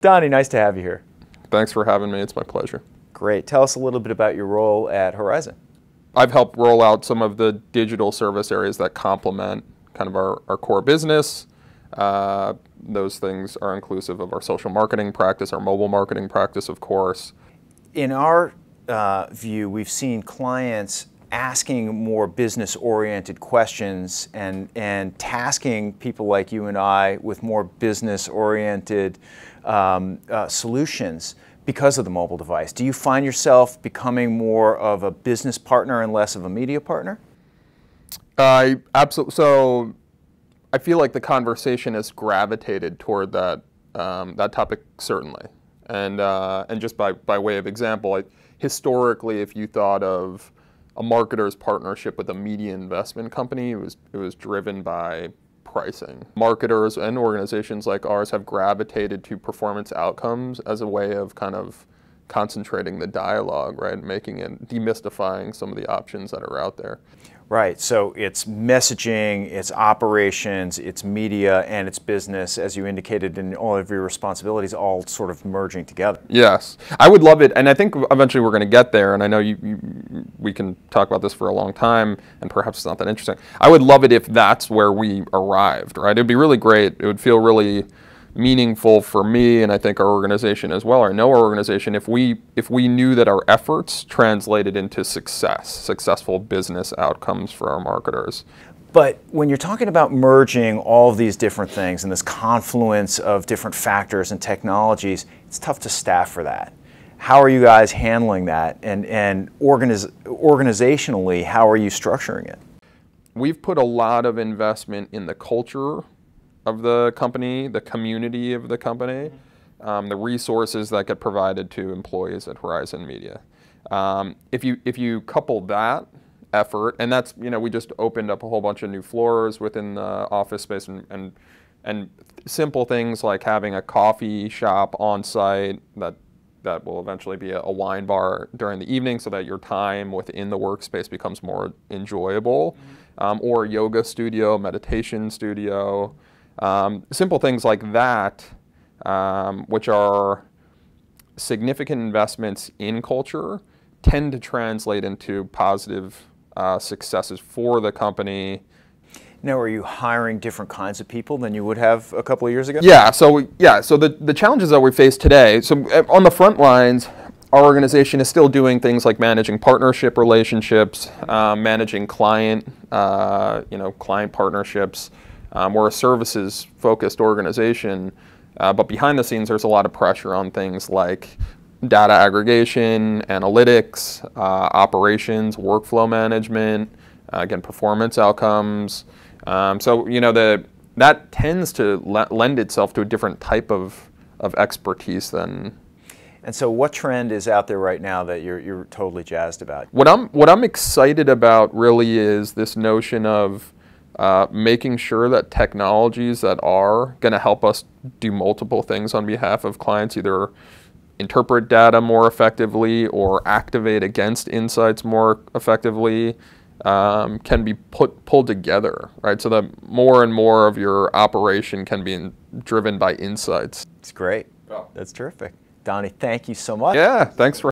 Donnie, nice to have you here. Thanks for having me. It's my pleasure. Great. Tell us a little bit about your role at Horizon. I've helped roll out some of the digital service areas that complement kind of our core business. Those things are inclusive of our social marketing practice, our mobile marketing practice, of course. In our view, we've seen clients asking more business-oriented questions and tasking people like you and I with more business-oriented solutions because of the mobile device. Do you find yourself becoming more of a business partner and less of a media partner? Absolutely. So I feel like the conversation has gravitated toward that that topic, certainly. And just by way of example, like historically, if you thought of a marketer's partnership with a media investment company, it was driven by pricing. Marketers and organizations like ours have gravitated to performance outcomes as a way of kind of concentrating the dialogue, right? Making it, demystifying some of the options that are out there. Right, so it's messaging, it's operations, it's media, and it's business, as you indicated in all of your responsibilities, all sort of merging together. Yes, I would love it, and I think eventually we're going to get there, and I know we can talk about this for a long time, and perhaps it's not that interesting. I would love it if that's where we arrived, right? It would be really great. It would feel really meaningful for me, and I think our organization as well, or I know our organization, if we knew that our efforts translated into successful business outcomes for our marketers. But when you're talking about merging all of these different things and this confluence of different factors and technologies, it's tough to staff for that. How are you guys handling that, and organizationally, how are you structuring it? We've put a lot of investment in the culture of the company, the community of the company, the resources that get provided to employees at Horizon Media. If you couple that effort, and that's, we just opened up a whole bunch of new floors within the office space, and simple things like having a coffee shop on site that will eventually be a wine bar during the evening, so that your time within the workspace becomes more enjoyable, or a yoga studio, meditation studio. Simple things like that, which are significant investments in culture, tend to translate into positive successes for the company. Now, are you hiring different kinds of people than you would have a couple of years ago? Yeah, so the challenges that we face today, so on the front lines, our organization is still doing things like managing partnership relationships, managing client partnerships. We're a services-focused organization, but behind the scenes there's a lot of pressure on things like data aggregation, analytics, operations, workflow management, again, performance outcomes. That tends to lend itself to a different type of expertise than. And so what trend is out there right now that you're totally jazzed about? What I'm excited about really is this notion of making sure that technologies that are going to help us do multiple things on behalf of clients, either interpret data more effectively or activate against insights more effectively, can be pulled together, right? So that more and more of your operation can be driven by insights. It's great. That's terrific. Donnie, thank you so much. Yeah, thanks for